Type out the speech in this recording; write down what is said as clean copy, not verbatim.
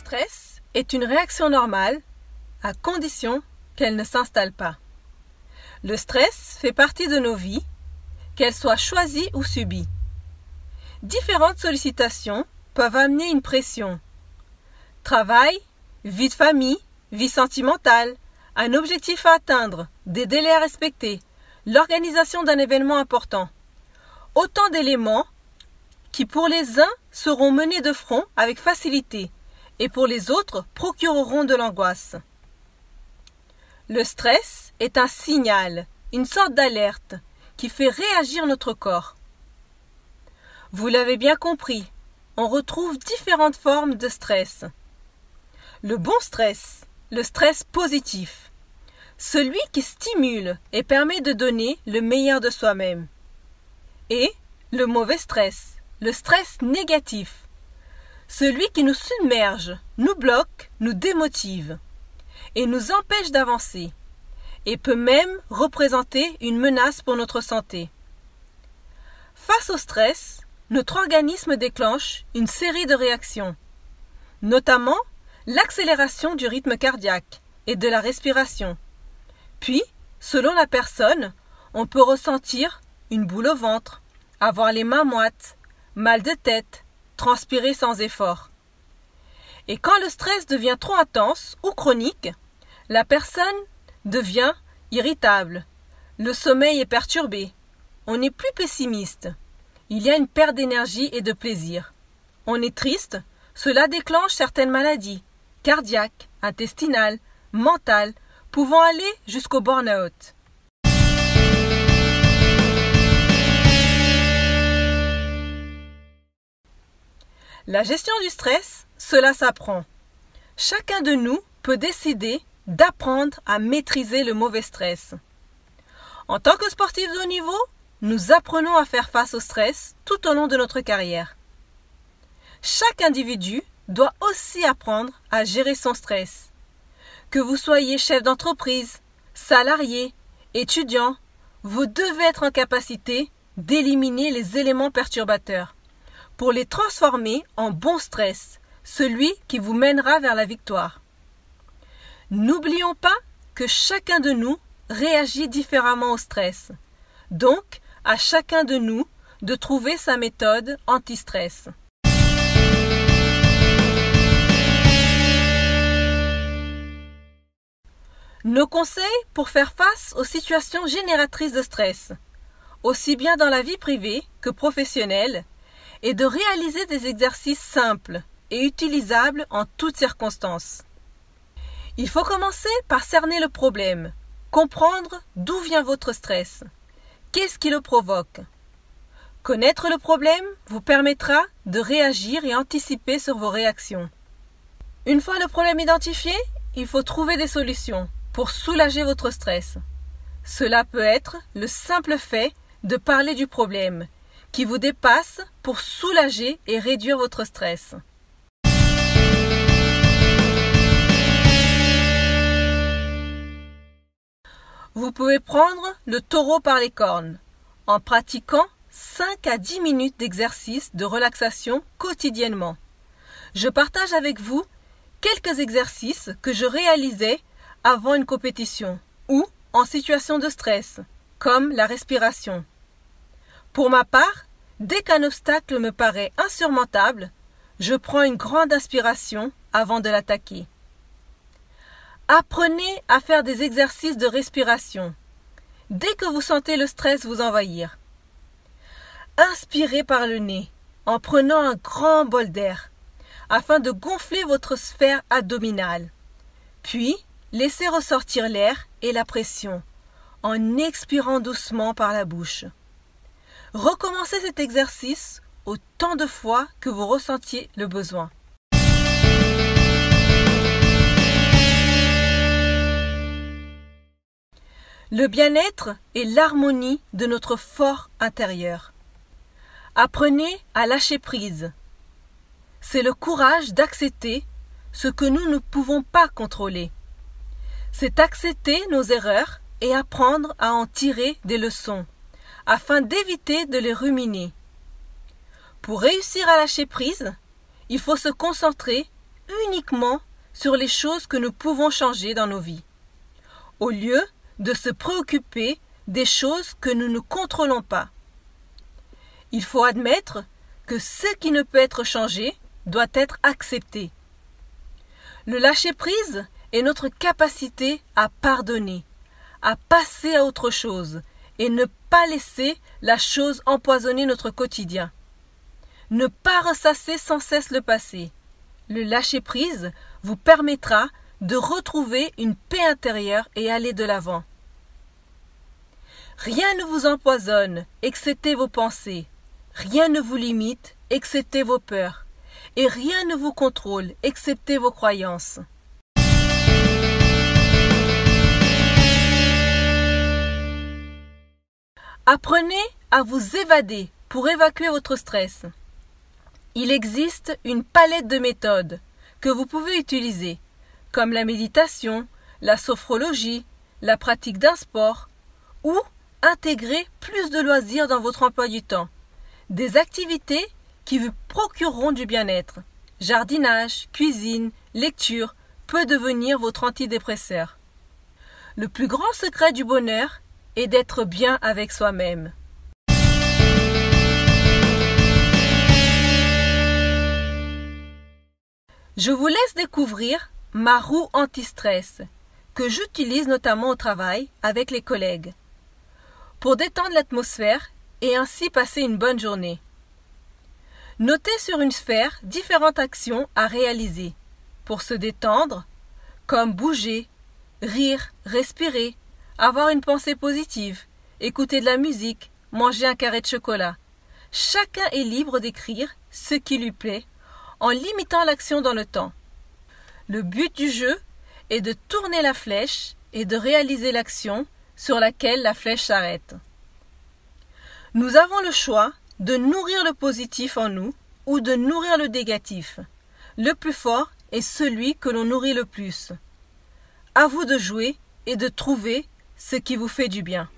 stress est une réaction normale à condition qu'elle ne s'installe pas. Le stress fait partie de nos vies, qu'elles soient choisies ou subies. Différentes sollicitations peuvent amener une pression. Travail, vie de famille, vie sentimentale, un objectif à atteindre, des délais à respecter, l'organisation d'un événement important. Autant d'éléments qui pour les uns seront menés de front avec facilité et pour les autres procureront de l'angoisse. Le stress est un signal, une sorte d'alerte qui fait réagir notre corps. Vous l'avez bien compris, on retrouve différentes formes de stress. Le bon stress, le stress positif, celui qui stimule et permet de donner le meilleur de soi-même. Et le mauvais stress, le stress négatif, celui qui nous submerge, nous bloque, nous démotive et nous empêche d'avancer et peut même représenter une menace pour notre santé. Face au stress, notre organisme déclenche une série de réactions, notamment l'accélération du rythme cardiaque et de la respiration. Puis, selon la personne, on peut ressentir une boule au ventre, avoir les mains moites, mal de tête, transpirer sans effort. Et quand le stress devient trop intense ou chronique, la personne devient irritable, le sommeil est perturbé, on est plus pessimiste, il y a une perte d'énergie et de plaisir. On est triste, cela déclenche certaines maladies, cardiaques, intestinales, mentales, pouvant aller jusqu'au burn-out. La gestion du stress, cela s'apprend. Chacun de nous peut décider d'apprendre à maîtriser le mauvais stress. En tant que sportif de haut niveau, nous apprenons à faire face au stress tout au long de notre carrière. Chaque individu doit aussi apprendre à gérer son stress. Que vous soyez chef d'entreprise, salarié, étudiant, vous devez être en capacité d'éliminer les éléments perturbateurs pour les transformer en bon stress, celui qui vous mènera vers la victoire. N'oublions pas que chacun de nous réagit différemment au stress. Donc, à chacun de nous de trouver sa méthode anti-stress. Nos conseils pour faire face aux situations génératrices de stress, aussi bien dans la vie privée que professionnelle, est de réaliser des exercices simples et utilisables en toutes circonstances. Il faut commencer par cerner le problème, comprendre d'où vient votre stress, qu'est-ce qui le provoque. Connaître le problème vous permettra de réagir et anticiper sur vos réactions. Une fois le problème identifié, il faut trouver des solutions pour soulager votre stress. Cela peut être le simple fait de parler du problème qui vous dépasse pour soulager et réduire votre stress. Vous pouvez prendre le taureau par les cornes en pratiquant 5 à 10 minutes d'exercice de relaxation quotidiennement. Je partage avec vous quelques exercices que je réalisais avant une compétition ou en situation de stress, comme la respiration. Pour ma part, dès qu'un obstacle me paraît insurmontable, je prends une grande inspiration avant de l'attaquer. Apprenez à faire des exercices de respiration dès que vous sentez le stress vous envahir. Inspirez par le nez en prenant un grand bol d'air afin de gonfler votre sphère abdominale. Puis, laissez ressortir l'air et la pression en expirant doucement par la bouche. Recommencez cet exercice autant de fois que vous ressentiez le besoin. Le bien-être est l'harmonie de notre fort intérieur. Apprenez à lâcher prise. C'est le courage d'accepter ce que nous ne pouvons pas contrôler. C'est accepter nos erreurs et apprendre à en tirer des leçons, afin d'éviter de les ruminer. Pour réussir à lâcher prise, il faut se concentrer uniquement sur les choses que nous pouvons changer dans nos vies, au lieu de se préoccuper des choses que nous ne contrôlons pas. Il faut admettre que ce qui ne peut être changé doit être accepté. Le lâcher-prise est notre capacité à pardonner, à passer à autre chose et ne pas laisser la chose empoisonner notre quotidien. Ne pas ressasser sans cesse le passé. Le lâcher-prise vous permettra de retrouver une paix intérieure et aller de l'avant. Rien ne vous empoisonne, excepté vos pensées. Rien ne vous limite, excepté vos peurs. Et rien ne vous contrôle, excepté vos croyances. Apprenez à vous évader pour évacuer votre stress. Il existe une palette de méthodes que vous pouvez utiliser, comme la méditation, la sophrologie, la pratique d'un sport, ou intégrer plus de loisirs dans votre emploi du temps. Des activités qui vous procureront du bien-être. Jardinage, cuisine, lecture peut devenir votre antidépresseur. Le plus grand secret du bonheur est d'être bien avec soi-même. Je vous laisse découvrir ma roue anti-stress que j'utilise notamment au travail avec les collègues pour détendre l'atmosphère et ainsi passer une bonne journée. Notez sur une sphère différentes actions à réaliser pour se détendre, comme bouger, rire, respirer, avoir une pensée positive, écouter de la musique, manger un carré de chocolat. Chacun est libre d'écrire ce qui lui plaît en limitant l'action dans le temps. Le but du jeu est de tourner la flèche et de réaliser l'action sur laquelle la flèche s'arrête. Nous avons le choix de nourrir le positif en nous ou de nourrir le négatif. Le plus fort est celui que l'on nourrit le plus. À vous de jouer et de trouver ce qui vous fait du bien.